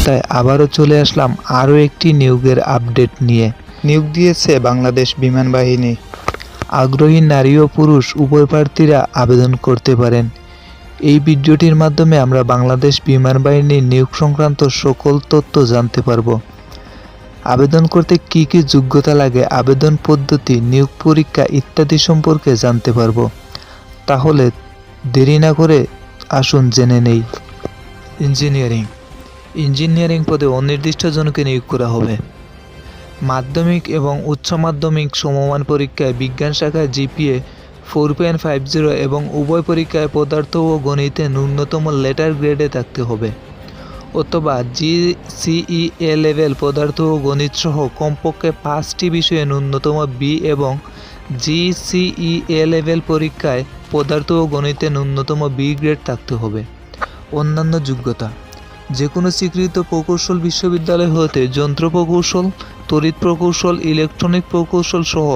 বার্তায় আবারও চলে আসলাম আরও একটি নিয়োগের আপডেট নিয়ে। নিয়োগ দিয়েছে বাংলাদেশ বিমান বাহিনী। আগ্রহী নারী ও পুরুষ উভয় প্রার্থীরা আবেদন করতে পারেন। এই ভিডিওটির মাধ্যমে আমরা বাংলাদেশ বিমান বাহিনীর নিয়োগ সংক্রান্ত সকল তথ্য জানতে পারব। আবেদন করতে কী কী যোগ্যতা লাগে, আবেদন পদ্ধতি, নিয়োগ পরীক্ষা ইত্যাদি সম্পর্কে জানতে পারব। তাহলে দেরি না করে আসুন জেনে নেই। ইঞ্জিনিয়ারিং পদে অনির্দিষ্ট জনকে নিয়োগ করা হবে। মাধ্যমিক এবং উচ্চ মাধ্যমিক সমমান পরীক্ষায় বিজ্ঞান শাখায় জিপিএ 4.50 এবং উভয় পরীক্ষায় পদার্থ ও গণিতে ন্যূনতম লেটার গ্রেডে থাকতে হবে, অথবা জিসিই লেভেল পদার্থ ও গণিত সহ কমপক্ষে 5টি বিষয়ে ন্যূনতম বি এবং জিসিই লেভেল পরীক্ষায় পদার্থ ও গণিতে ন্যূনতম বি গ্রেড থাকতে হবে। অন্যান্য যোগ্যতা: যে কোনো স্বীকৃত প্রকৌশল বিশ্ববিদ্যালয় হতে যন্ত্র প্রকৌশল, তড়িৎ প্রকৌশল, ইলেকট্রনিক প্রকৌশল সহ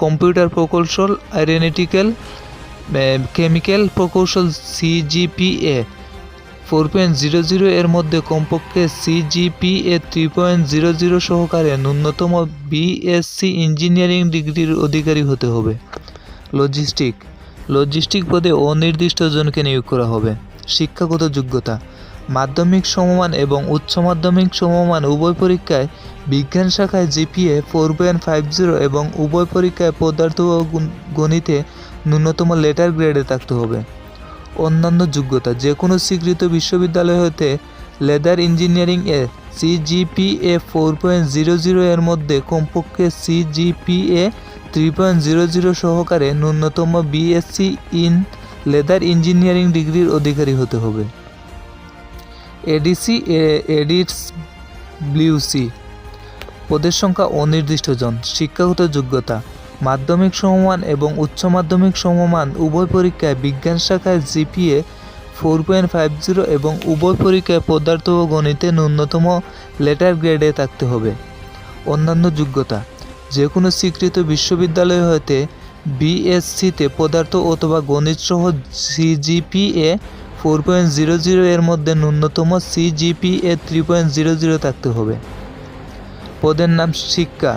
কম্পিউটার প্রকৌশল, এরোনটিক্যাল, কেমিক্যাল প্রকৌশল সিজিপিএ 4.00 এর মধ্যে কমপক্ষে সিজিপিএ 3.00 সহকারে ন্যূনতম বিএসসি ইঞ্জিনিয়ারিং ডিগ্রির অধিকারী হতে হবে। লজিস্টিক পদে অনির্দিষ্ট জনকে নিয়োগ করা হবে। শিক্ষাগত যোগ্যতা: মাধ্যমিক সমমান এবং উচ্চ মাধ্যমিক সমমান উভয় পরীক্ষায় বিজ্ঞান শাখায় জিপিএ 4.50 এবং উভয় পরীক্ষায় পদার্থ ও গণিতে ন্যূনতম লেটার গ্রেডে থাকতে হবে। অন্যান্য যোগ্যতা: যে কোনো স্বীকৃত বিশ্ববিদ্যালয় হতে লেদার ইঞ্জিনিয়ারিং এ সিজিপিএ 4.00 এর মধ্যে কমপক্ষে সিজিপিএ 3.00 সহকারে ন্যূনতম বিএসসি ইন লেদার ইঞ্জিনিয়ারিং ডিগ্রির অধিকারী হতে হবে। এডিডব্লিউসি পদের সংখ্যা অনির্দিষ্ট জন। শিক্ষাগত যোগ্যতা: মাধ্যমিক সমমান এবং উচ্চ মাধ্যমিক সমমান উভয় পরীক্ষায় বিজ্ঞান শাখায় জিপিএ 4.50 এবং উভয় পরীক্ষায় পদার্থ ও গণিতে ন্যূনতম লেটার গ্রেডে থাকতে হবে। অন্যান্য যোগ্যতা: যে কোনো স্বীকৃত বিশ্ববিদ্যালয় হতে বিএসসিতে পদার্থ অথবা গণিত সহ সিজিপিএ 4.00 এর মধ্যে ন্যূনতম সিজিপিএ 3.00 থাকতে হবে। পদের নাম: শিক্ষা,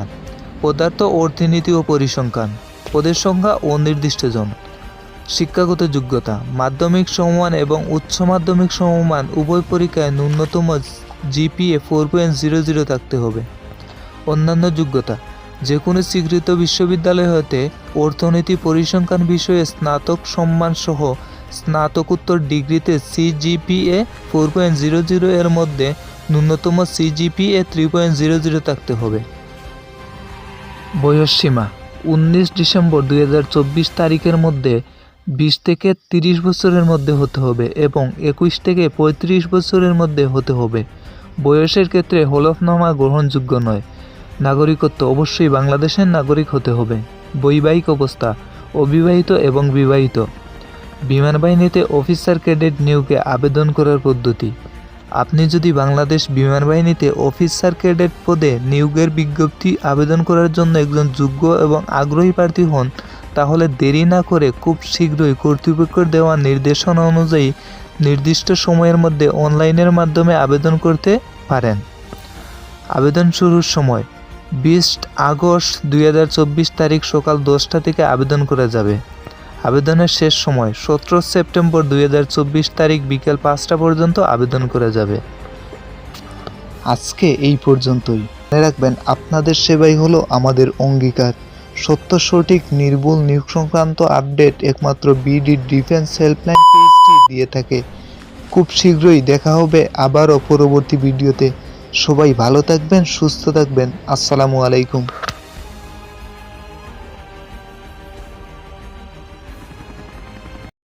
পদার্থ, অর্থনীতি ও পরিসংখ্যান। পদের সংখ্যা অনির্দিষ্ট জন। শিক্ষাগত যোগ্যতা: মাধ্যমিক সমমান এবং উচ্চ মাধ্যমিক সমমান উভয় পরীক্ষায় ন্যূনতম জিপিএ 4.00 থাকতে হবে। অন্যান্য যোগ্যতা: যে কোনো স্বীকৃত বিশ্ববিদ্যালয় হতে অর্থনীতি পরিসংখ্যান বিষয়ে স্নাতক সম্মান সহ স্নাতকোত্তর ডিগ্রিতে সিজিপিএ 4.00 এর মধ্যে ন্যূনতম সিজিপিএ 3.00 থাকতে হবে। বয়সসীমা: 19 ডিসেম্বর 2024 তারিখের মধ্যে 20 থেকে 30 বছরের মধ্যে হতে হবে এবং 21 থেকে 35 বছরের মধ্যে হতে হবে। বয়সের ক্ষেত্রে হলফনামা গ্রহণযোগ্য নয়। নাগরিকত্ব: অবশ্যই বাংলাদেশের নাগরিক হতে হবে। বৈবাহিক অবস্থা: অবিবাহিত এবং বিবাহিত। বিমান বাহিনীতে অফিসার ক্যাডেট নিয়োগে আবেদন করার পদ্ধতি: আপনি যদি বাংলাদেশ বিমান বাহিনীতে অফিসার ক্যাডেট পদে নিয়োগের বিজ্ঞপ্তি আবেদন করার জন্য একজন যোগ্য এবং আগ্রহী প্রার্থী হন, তাহলে দেরি না করে খুব শীঘ্রই কর্তৃপক্ষের দেওয়া নির্দেশনা অনুযায়ী নির্দিষ্ট সময়ের মধ্যে অনলাইনের মাধ্যমে আবেদন করতে পারেন। আবেদন শুরুর সময়: 20 আগস্ট 2024 তারিখ সকাল 10টা থেকে আবেদন করা যাবে। আবেদনের শেষ সময় 17 সেপ্টেম্বর 2024 তারিখ বিকেল 5টা পর্যন্ত আবেদন করা যাবে। আজকে এই পর্যন্তই। মনে রাখবেন, আপনাদের সেবাই হলো আমাদের অঙ্গীকার। সত্য, সঠিক, নির্ভুল নিয়োগ সংক্রান্ত আপডেট একমাত্র বিডি ডিফেন্স হেল্পলাইন পেজটি দিয়ে থাকে। খুব শীঘ্রই দেখা হবে আবারও পরবর্তী ভিডিওতে। সবাই ভালো থাকবেন, সুস্থ থাকবেন। আসসালামু আলাইকুম।